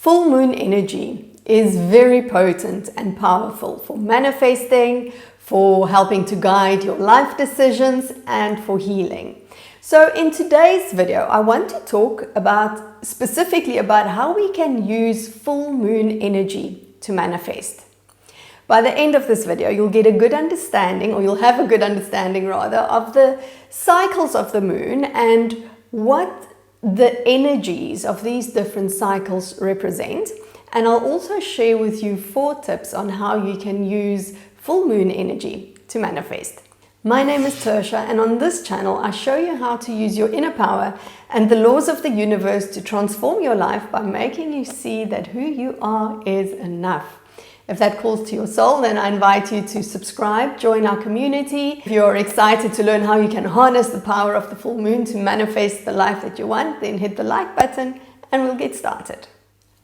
Full moon energy is very potent and powerful for manifesting, for helping to guide your life decisions, and for healing. So in today's video, I want to talk specifically about how we can use full moon energy to manifest. By the end of this video, you'll get a good understanding, or you'll have a good understanding rather, of the cycles of the moon and what the energies of these different cycles represent. And I'll also share with you 4 tips on how you can use full moon energy to manifest. My name is Tertia, and on this channel I show you how to use your inner power and the laws of the universe to transform your life by making you see that who you are is enough. If that calls to your soul, then I invite you to subscribe, join our community. If you're excited to learn how you can harness the power of the full moon to manifest the life that you want, then hit the like button and we'll get started.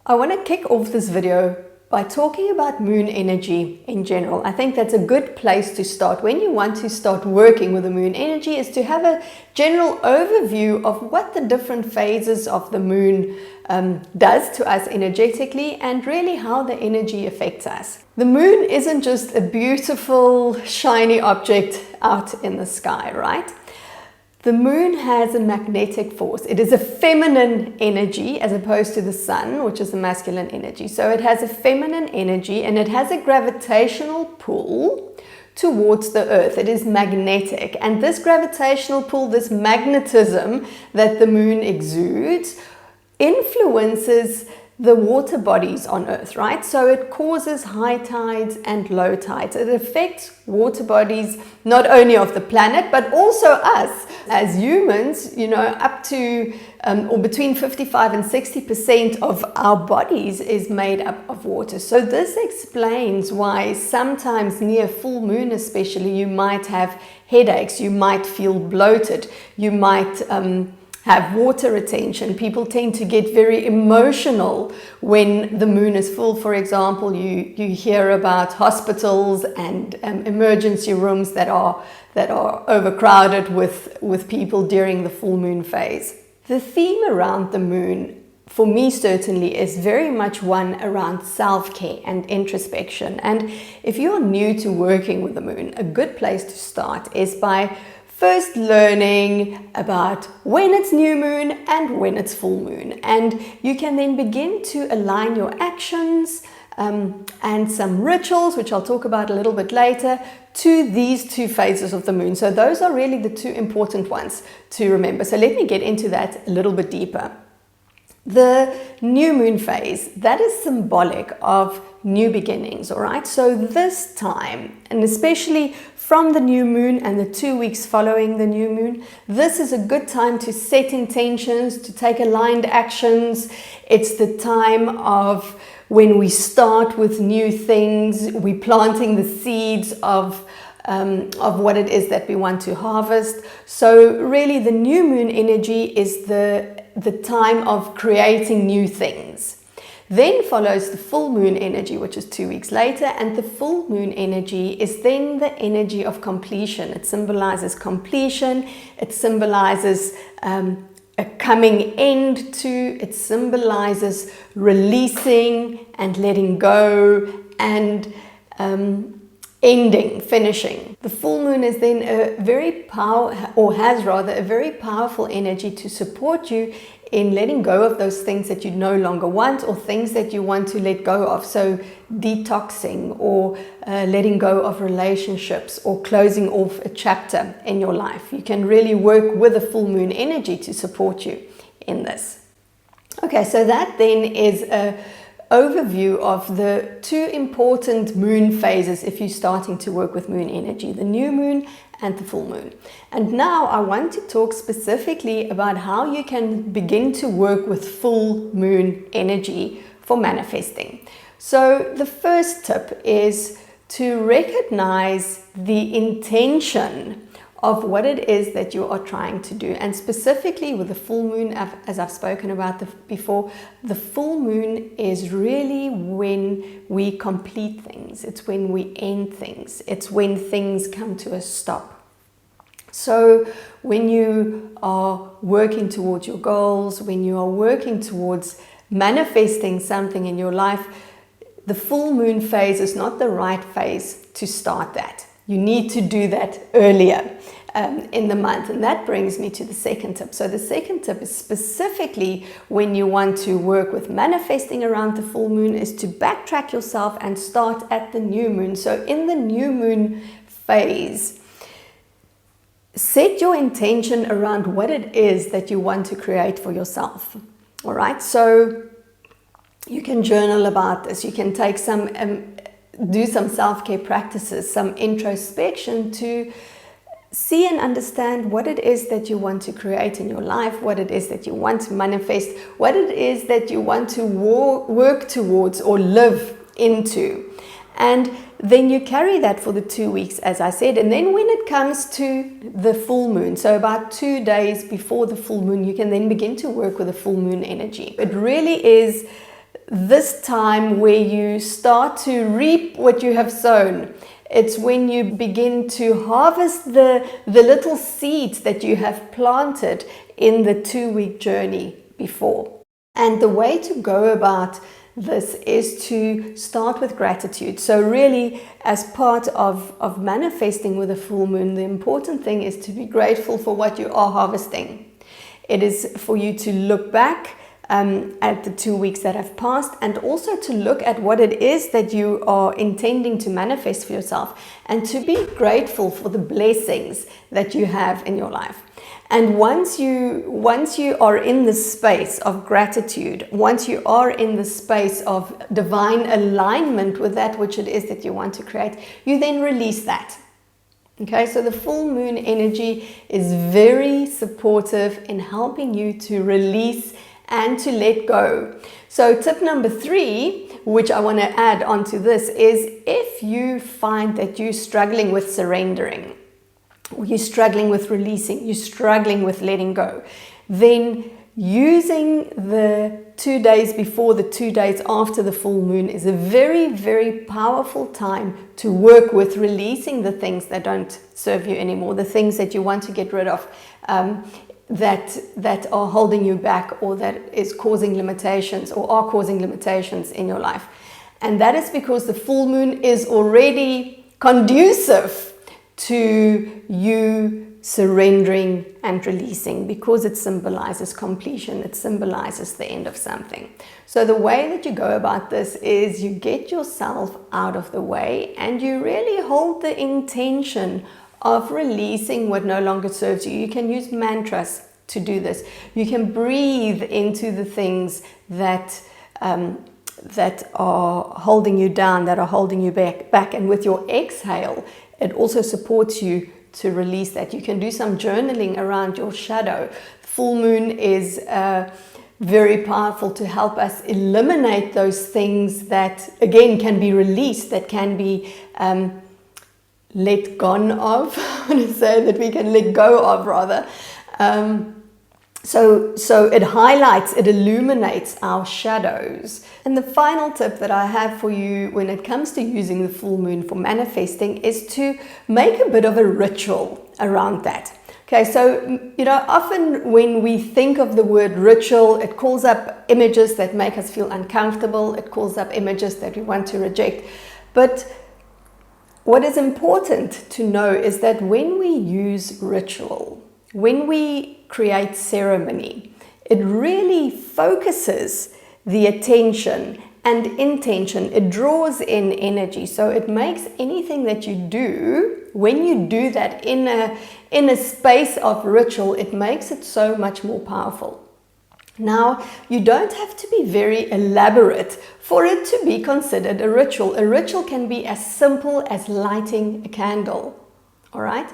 I want to kick off this video by talking about moon energy in general. I think that's a good place to start. When you want to start working with the moon energy is to have a general overview of what the different phases of the moon does to us energetically, and really how the energy affects us. The moon isn't just a beautiful, shiny object out in the sky, right? The moon has a magnetic force. It is a feminine energy as opposed to the sun, which is a masculine energy. So it has a feminine energy and it has a gravitational pull towards the earth. It is magnetic. And this gravitational pull, this magnetism that the moon exudes, influences the water bodies on earth, right? So it causes high tides and low tides. It affects water bodies not only of the planet but also us as humans. You know, up to or between 55 and 60% of our bodies is made up of water. So this explains why sometimes near full moon especially you might have headaches, you might feel bloated, you might have water retention. People tend to get very emotional when the moon is full. For example, you hear about hospitals and emergency rooms that are overcrowded with people during the full moon phase. The theme around the moon, for me certainly, is very much one around self-care and introspection. And if you're new to working with the moon, a good place to start is by first learning about when it's new moon and when it's full moon. And you can then begin to align your actions and some rituals, which I'll talk about a little bit later, to these 2 phases of the moon. So those are really the 2 important ones to remember. So let me get into that a little bit deeper. The new moon phase, that is symbolic of new beginnings, all right? So this time, and especially from the new moon and the 2 weeks following the new moon, this is a good time to set intentions, to take aligned actions. It's the time of when we start with new things, we're planting the seeds of what it is that we want to harvest. So really the new moon energy is the time of creating new things. Then follows the full moon energy, which is 2 weeks later, and the full moon energy is then the energy of completion. It symbolizes completion, it symbolizes a coming end to, it symbolizes releasing and letting go and ending, finishing. The full moon is then a very powerful energy to support you in letting go of those things that you no longer want, or things that you want to let go of. So detoxing, or letting go of relationships, or closing off a chapter in your life. You can really work with the full moon energy to support you in this. Okay, so that then is a overview of the 2 important moon phases if you're starting to work with moon energy, the new moon and the full moon. And now I want to talk specifically about how you can begin to work with full moon energy for manifesting. So the first tip is to recognize the intention of what it is that you are trying to do. And specifically with the full moon, as I've spoken about before, the full moon is really when we complete things. It's when we end things. It's when things come to a stop. So when you are working towards your goals, when you are working towards manifesting something in your life, the full moon phase is not the right phase to start that. You need to do that earlier in the month. And that brings me to the second tip. So the second tip is specifically when you want to work with manifesting around the full moon, is to backtrack yourself and start at the new moon. So in the new moon phase, set your intention around what it is that you want to create for yourself. All right, so you can journal about this. You can take do some self-care practices, some introspection to see and understand what it is that you want to create in your life, what it is that you want to manifest, what it is that you want to work towards or live into. And then you carry that for the 2 weeks, as I said. And then when it comes to the full moon, so about 2 days before the full moon, you can then begin to work with the full moon energy. It really is this time where you start to reap what you have sown. It's when you begin to harvest the little seeds that you have planted in the 2-week journey before. And the way to go about this is to start with gratitude. So really, as part of manifesting with a full moon, the important thing is to be grateful for what you are harvesting. It is for you to look back at the 2 weeks that have passed, and also to look at what it is that you are intending to manifest for yourself, and to be grateful for the blessings that you have in your life. And once you are in the space of gratitude, once you are in the space of divine alignment with that which it is that you want to create, you then release that. Okay, so the full moon energy is very supportive in helping you to release and to let go. So tip number 3, which I want to add onto this, is if you find that you're struggling with surrendering, or you're struggling with releasing, you're struggling with letting go, then using the 2 days before, the 2 days after the full moon is a very, very powerful time to work with releasing the things that don't serve you anymore, the things that you want to get rid of, that are holding you back, or that is causing limitations, or are causing limitations in your life. And that is because the full moon is already conducive to you surrendering and releasing, because it symbolizes completion, it symbolizes the end of something. So the way that you go about this is you get yourself out of the way, and you really hold the intention of releasing what no longer serves you. You can use mantras to do this. You can breathe into the things that are holding you down, that are holding you back. And with your exhale, it also supports you to release that. You can do some journaling around your shadow. Full moon is very powerful to help us eliminate those things that, again, can be released, that can be let gone of. I want to say that we can let go of, rather. So it highlights, it illuminates our shadows. And the final tip that I have for you when it comes to using the full moon for manifesting is to make a bit of a ritual around that. Okay, so, often when we think of the word ritual, it calls up images that make us feel uncomfortable. It calls up images that we want to reject. But what is important to know is that when we use ritual, when we create ceremony, it really focuses the attention and intention. It draws in energy. So it makes anything that you do, when you do that in a space of ritual, it makes it so much more powerful. Now, you don't have to be very elaborate for it to be considered a ritual. A ritual can be as simple as lighting a candle, all right?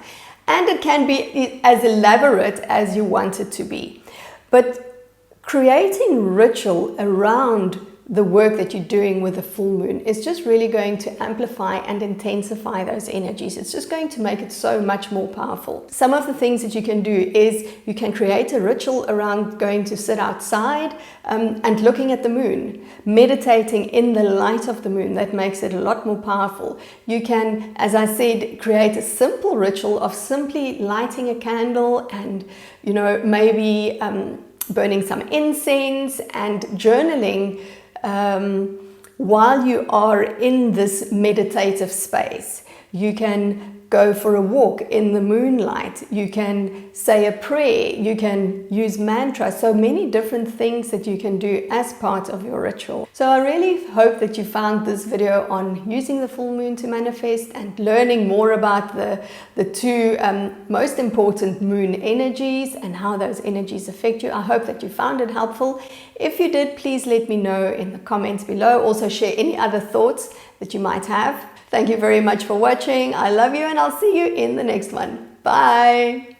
And it can be as elaborate as you want it to be. But creating ritual around the work that you're doing with the full moon is just really going to amplify and intensify those energies. It's just going to make it so much more powerful. Some of the things that you can do is you can create a ritual around going to sit outside and looking at the moon, meditating in the light of the moon. That makes it a lot more powerful. You can, as I said, create a simple ritual of simply lighting a candle and, maybe burning some incense and journaling while you are in this meditative space. You can go for a walk in the moonlight, you can say a prayer, you can use mantras, so many different things that you can do as part of your ritual. So I really hope that you found this video on using the full moon to manifest and learning more about the two most important moon energies and how those energies affect you. I hope that you found it helpful. If you did, please let me know in the comments below. Also share any other thoughts that you might have. Thank you very much for watching. I love you and I'll see you in the next one. Bye.